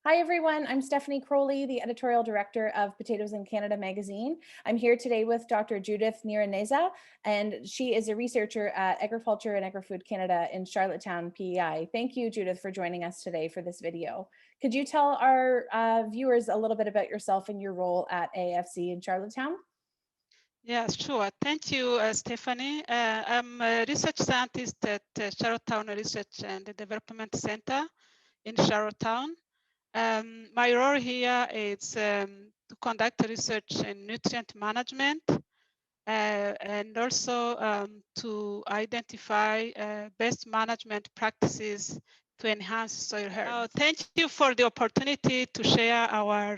Hi, everyone. I'm Stephanie Crowley, the editorial director of Potatoes in Canada magazine. I'm here today with Dr. Judith Nyiraneza, and she is a researcher at Agriculture and Agri-Food Canada in Charlottetown, PEI. Thank you, Judith, for joining us today for this video. Could you tell our viewers a little bit about yourself and your role at AFC in Charlottetown? Yes, sure. Thank you, Stephanie. I'm a research scientist at Charlottetown Research and Development Center in Charlottetown. My role here is to conduct research in nutrient management and also to identify best management practices to enhance soil health. Thank you for the opportunity to share our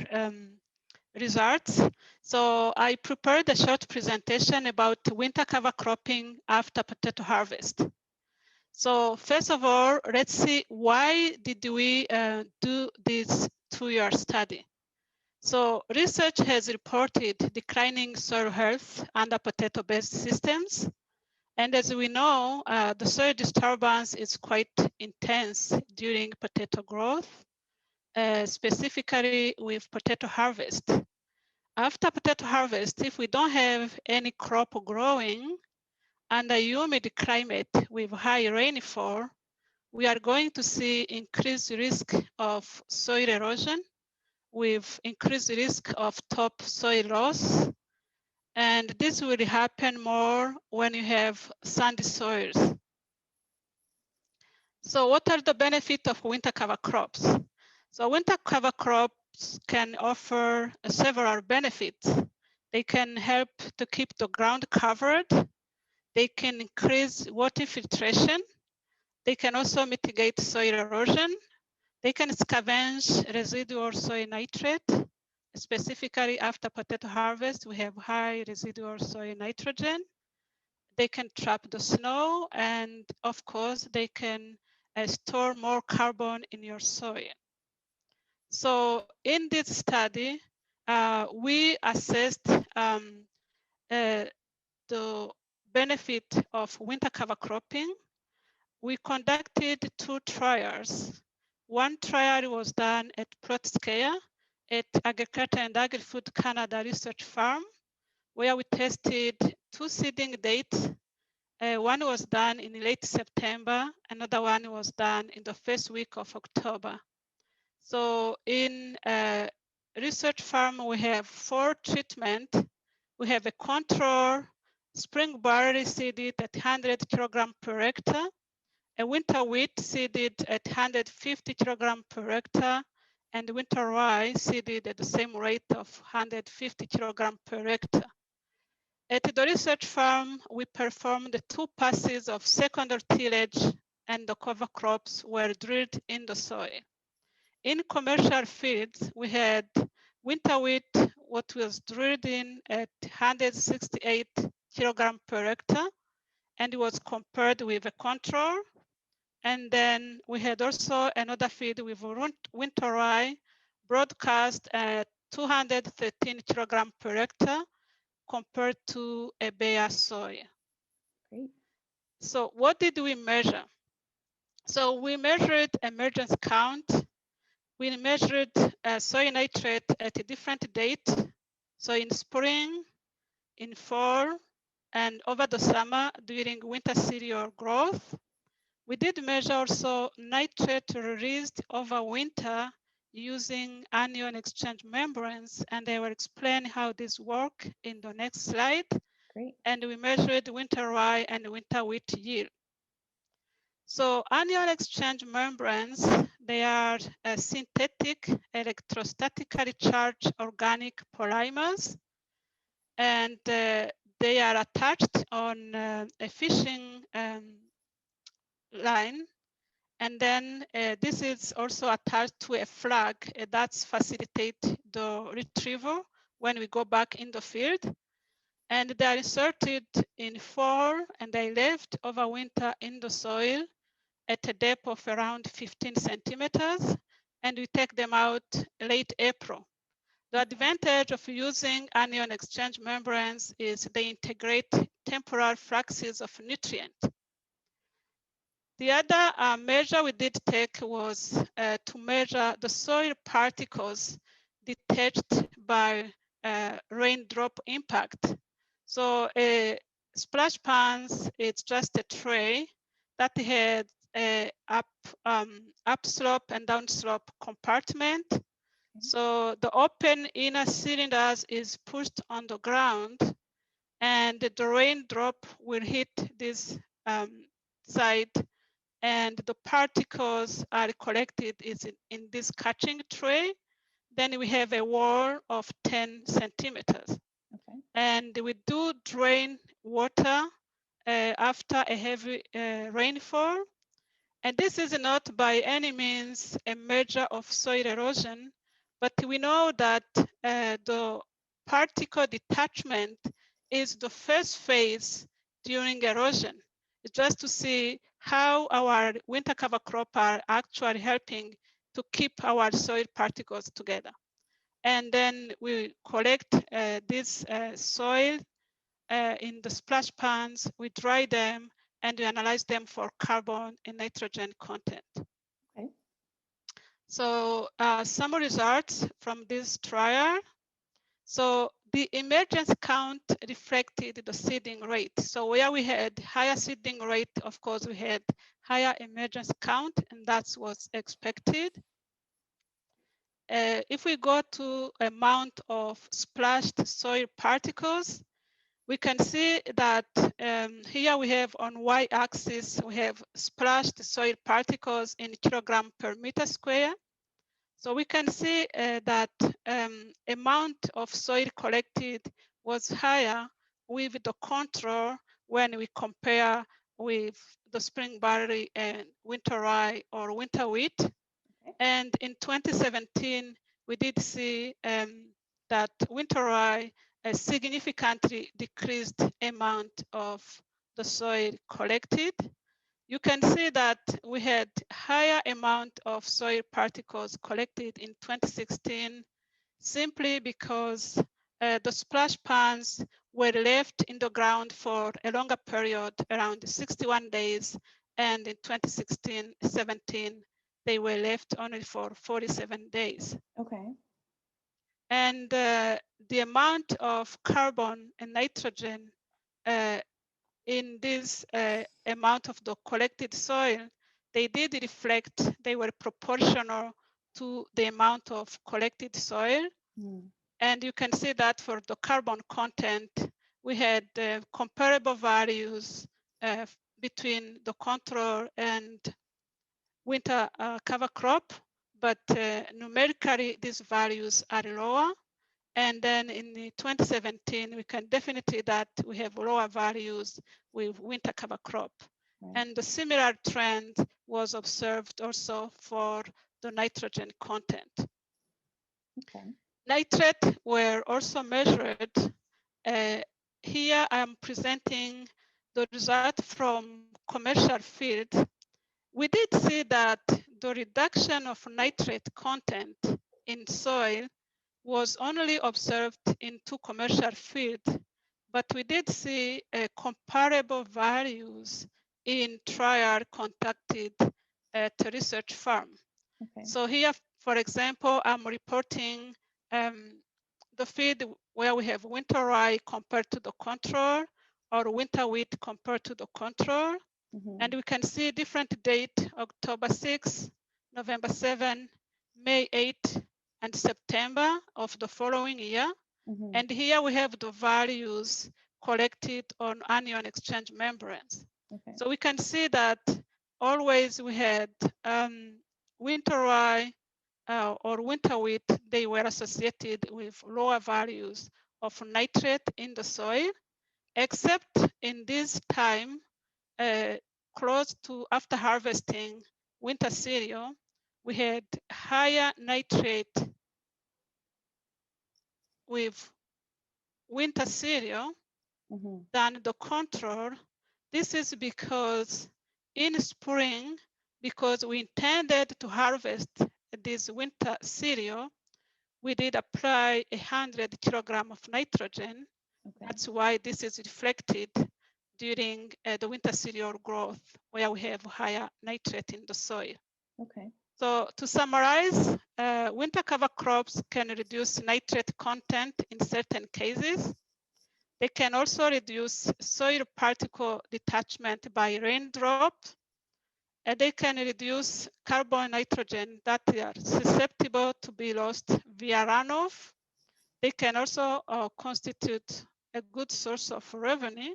results. So I prepared a short presentation about winter cover cropping after potato harvest. So first of all, let's see, why did we do this 2-year study? So research has reported declining soil health under potato-based systems. And as we know, the soil disturbance is quite intense during potato growth, specifically with potato harvest. After potato harvest, if we don't have any crop growing under humid climate with high rainfall, we are going to see increased risk of soil erosion with increased risk of top soil loss. And this will happen more when you have sandy soils. So what are the benefits of winter cover crops? So winter cover crops can offer several benefits. They can help to keep the ground covered. They can increase water filtration. They can also mitigate soil erosion. They can scavenge residual soil nitrate. Specifically after potato harvest, we have high residual soil nitrogen. They can trap the snow, and of course, they can store more carbon in your soil. So in this study, we assessed the benefit of winter cover cropping. We conducted 2 trials. One trial was done at plot scale at Agriculture and Agri-Food Canada Research Farm, where we tested 2 seeding dates. One was done in late September, another one was done in the first week of October. So in research farm, we have 4 treatments. We have a control spring barley seeded at 100 kilogram per hectare, a winter wheat seeded at 150 kilogram per hectare, and winter rye seeded at the same rate of 150 kilogram per hectare. At the research farm, we performed 2 passes of secondary tillage, and the cover crops were drilled in the soil. In commercial fields, we had winter wheat, what was drilled in at 168 kilogram per hectare, and it was compared with a control. And then we had also another field with winter rye broadcast at 213 kilogram per hectare compared to a bare soil. Great. So what did we measure? So we measured emergence count. We measured soil nitrate at a different date. So in spring, in fall, and over the summer during winter cereal growth. We did measure also nitrate released over winter using anion exchange membranes, and I will explain how this works in the next slide. Great. And we measured winter rye and winter wheat yield. So anion exchange membranes, they are synthetic electrostatically charged organic polymers, and they are attached on a fishing line. And then this is also attached to a flag that's facilitate the retrieval when we go back in the field. And they are inserted in fall, and they left over winter in the soil at a depth of around 15 centimeters, and we take them out late April. The advantage of using anion exchange membranes is they integrate temporal fluxes of nutrient. The other measure we did take was to measure the soil particles detached by raindrop impact. So a splash pans, it's just a tray that had a upslope and downslope compartment. So the open inner cylinders is pushed on the ground, and the raindrop will hit this side, and the particles are collected in this catching tray. Then we have a wall of 10 centimeters. Okay. And we do drain water after a heavy rainfall. And this is not by any means a measure of soil erosion, but we know that the particle detachment is the first phase during erosion. It's just to see how our winter cover crop are actually helping to keep our soil particles together. And then we collect this soil in the splash pans, we dry them, and we analyze them for carbon and nitrogen content. Okay. So some results from this trial. So the emergence count reflected the seeding rate. So where we had higher seeding rate, of course, we had higher emergence count, and that's what's expected. If we go to amount of splashed soil particles, we can see that here we have on y-axis, we have splashed soil particles in kilogram per meter square. So we can see that amount of soil collected was higher with the control when we compare with the spring barley and winter rye or winter wheat. Okay. And in 2017, we did see that winter rye significantly decreased amount of the soil collected. You can see that we had higher amount of soil particles collected in 2016 simply because the splash pans were left in the ground for a longer period, around 61 days, and in 2016-17, they were left only for 47 days. Okay. And the amount of carbon and nitrogen in this amount of the collected soil, they did reflect, they were proportional to the amount of collected soil. Mm. And you can see that for the carbon content, we had comparable values between the control and winter cover crop, but numerically, these values are lower. And then in 2017, we can definitely that we have lower values with winter cover crop. Right. And the similar trend was observed also for the nitrogen content. Okay. Nitrate were also measured. Here I'm presenting the result from commercial field. We did see that the reduction of nitrate content in soil was only observed in 2 commercial fields, but we did see comparable values in trial conducted at a research farm. Okay. So here, for example, I'm reporting the field where we have winter rye compared to the control, or winter wheat compared to the control. Mm-hmm. And we can see different date, October 6, November 7, May 8, and September of the following year. Mm-hmm. And here we have the values collected on anion exchange membranes. Okay. So we can see that always we had winter rye or winter wheat, they were associated with lower values of nitrate in the soil, except in this time, close to after harvesting winter cereal, we had higher nitrate with winter cereal than the control. This is because in spring, because we intended to harvest this winter cereal, we did apply 100 kilogram of nitrogen. Okay. That's why this is reflected. during the winter cereal growth, where we have higher nitrate in the soil. Okay. So to summarize, winter cover crops can reduce nitrate content in certain cases. They can also reduce soil particle detachment by raindrop. And they can reduce carbon nitrogen that are susceptible to be lost via runoff. They can also constitute a good source of revenue.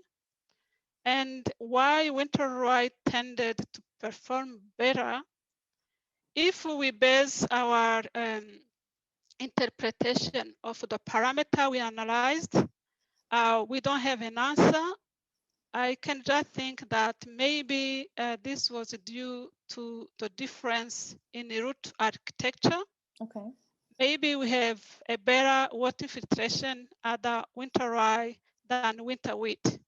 And why winter rye tended to perform better, if we base our interpretation of the parameter we analyzed, we don't have an answer. I can just think that maybe this was due to the difference in the root architecture. Okay. Maybe we have a better water filtration at the winter rye than winter wheat.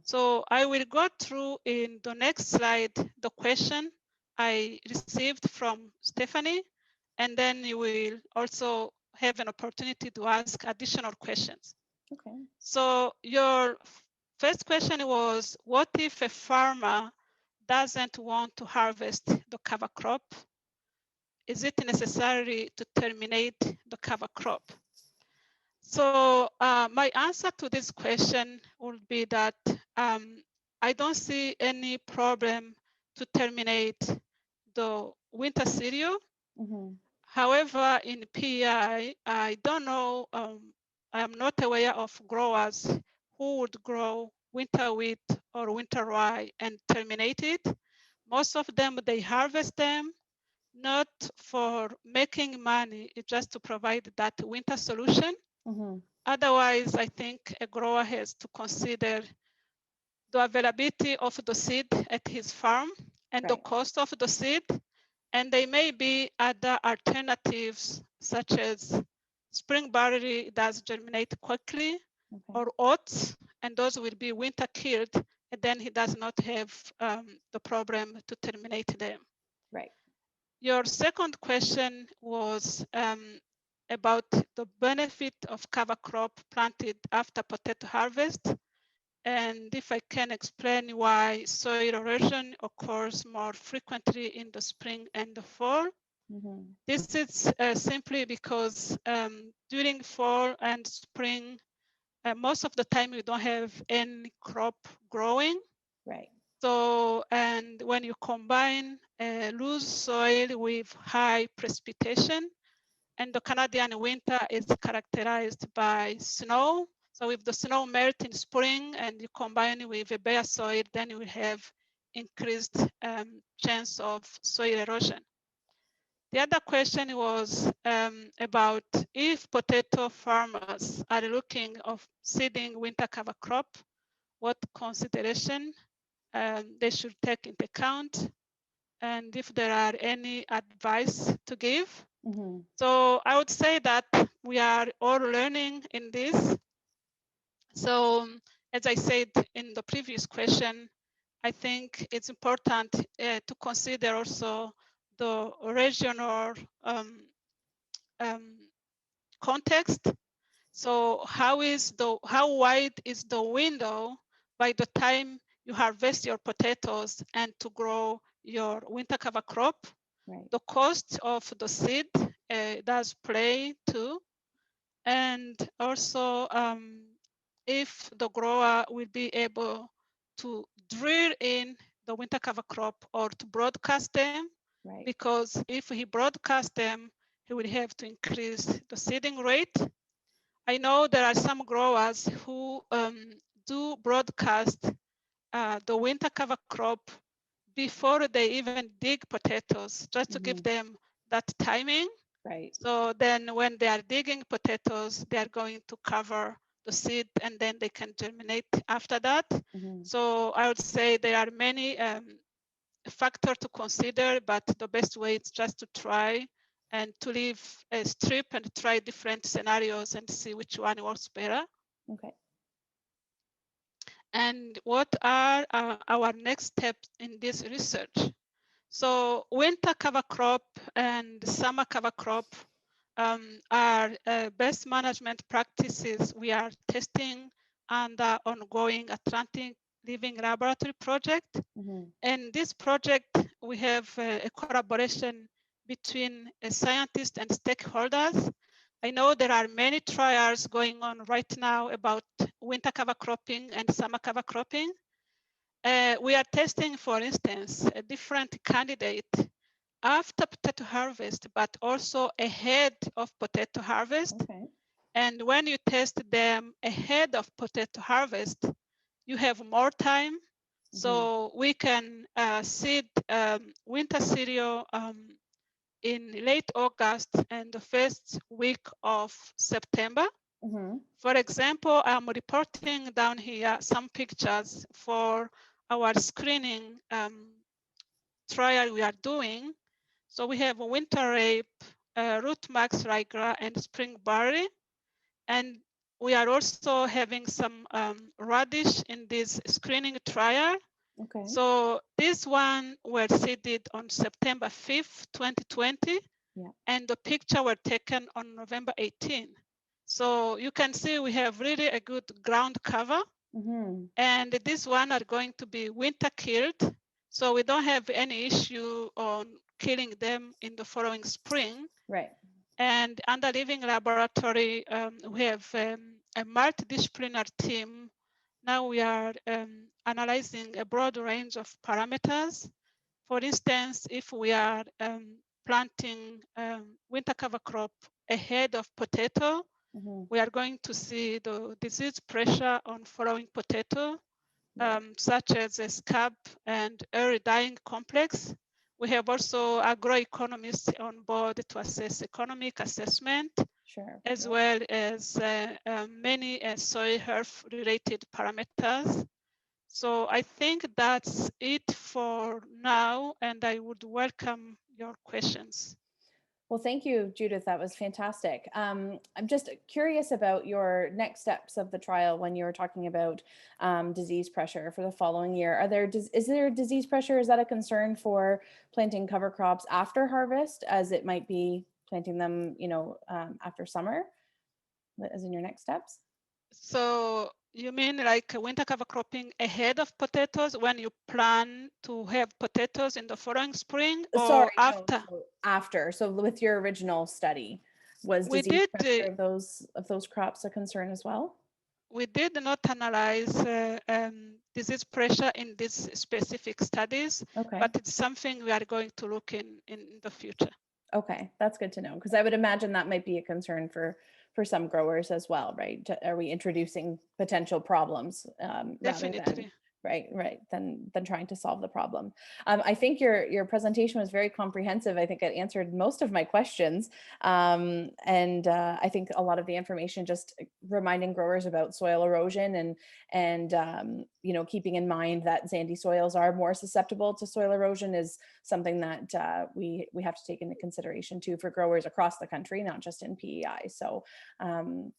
So I will go through in the next slide the question I received from Stephanie, and then you will also have an opportunity to ask additional questions. Okay. So your first question was, what if a farmer doesn't want to harvest the cover crop? Is it necessary to terminate the cover crop? So my answer to this question would be that I don't see any problem to terminate the winter cereal. However, in PEI, I don't know, I am not aware of growers who would grow winter wheat or winter rye and terminate it. Most of them, they harvest them, not for making money, it's just to provide that winter solution. Otherwise, I think a grower has to consider the availability of the seed at his farm and the cost of the seed. And there may be other alternatives, such as spring barley does germinate quickly, or oats, and those will be winter killed, and then he does not have the problem to terminate them. Right. Your second question was about the benefit of cover crop planted after potato harvest, and if I can explain why soil erosion occurs more frequently in the spring and the fall. This is simply because during fall and spring, most of the time we don't have any crop growing. Right. So, and when you combine loose soil with high precipitation, and the Canadian winter is characterized by snow. So if the snow melts in spring and you combine it with a bare soil, then you will have increased chance of soil erosion. The other question was about if potato farmers are looking of seeding winter cover crop, what consideration they should take into account, and if there are any advice to give. So I would say that we are all learning in this. So as I said in the previous question, I think it's important to consider also the regional context. So how wide is the window by the time you harvest your potatoes and to grow your winter cover crop? Right. The cost of the seed does play too. And also if the grower will be able to drill in the winter cover crop or to broadcast them, right. Because if he broadcasts them, he will have to increase the seeding rate. I know there are some growers who do broadcast the winter cover crop before they even dig potatoes, just to give them that timing. Right. So then when they are digging potatoes, they are going to cover the seed and then they can germinate after that. So I would say there are many factors to consider, but the best way is just to try and to leave a strip and try different scenarios and see which one works better. Okay. And what are our next steps in this research? So winter cover crop and summer cover crop are best management practices we are testing under ongoing Atlantic living laboratory project. And this project, we have a collaboration between scientists and stakeholders. I know there are many trials going on right now about winter cover cropping and summer cover cropping. We are testing, for instance, a different candidate after potato harvest, but also ahead of potato harvest. Okay. And when you test them ahead of potato harvest, you have more time. So we can seed winter cereal in late August and the first week of September. For example, I'm reporting down here some pictures for our screening trial we are doing. So we have winter rape, root max ryegrass, and spring barley. And we are also having some radish in this screening trial. Okay. So this one were seeded on September 5th, 2020. Yeah. And the picture were taken on November 18. So you can see we have really a good ground cover. And this one are going to be winter killed. So we don't have any issue on killing them in the following spring. Right. And under living laboratory, we have a multidisciplinary team. Now we are analyzing a broad range of parameters. For instance, if we are planting winter cover crop ahead of potato, we are going to see the disease pressure on following potato, such as a scab and early dying complex. We have also agroeconomists on board to assess economic assessment, as well as many soil health related parameters. So I think that's it for now, and I would welcome your questions. Well, thank you, Judith. That was fantastic. I'm just curious about your next steps of the trial when you were talking about disease pressure for the following year. Is there disease pressure? Is that a concern for planting cover crops after harvest, as it might be planting them, after summer, as in your next steps? So you mean like winter cover cropping ahead of potatoes when you plan to have potatoes in the following spring, or Sorry, after? No, after. So with your original study, was disease pressure of those crops a concern as well? We did not analyze disease pressure in these specific studies, but it's something we are going to look in the future. Okay, that's good to know, because I would imagine that might be a concern for some growers as well, right? Are we introducing potential problems Definitely. than trying to solve the problem? I think your presentation was very comprehensive. I think it answered most of my questions, and I think a lot of the information just reminding growers about soil erosion and keeping in mind that sandy soils are more susceptible to soil erosion is something that we have to take into consideration too for growers across the country, not just in PEI. So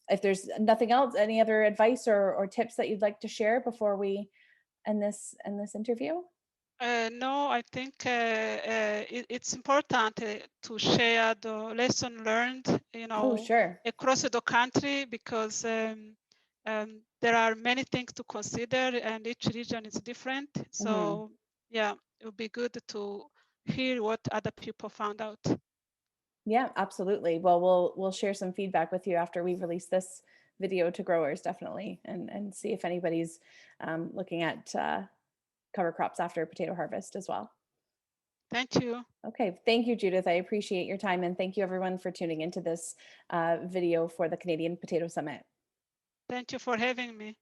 if there's nothing else, any other advice or tips that you'd like to share before we end this interview? No, I think it's important to share the lesson learned, across the country, because there are many things to consider and each region is different. So yeah, it would be good to hear what other people found out. Yeah, absolutely. Well, we'll share some feedback with you after we release this video to growers, definitely, and see if anybody's looking at cover crops after potato harvest as well. Thank you. Okay, thank you, Judith. I appreciate your time, and thank you everyone for tuning into this video for the Canadian Potato Summit. Thank you for having me.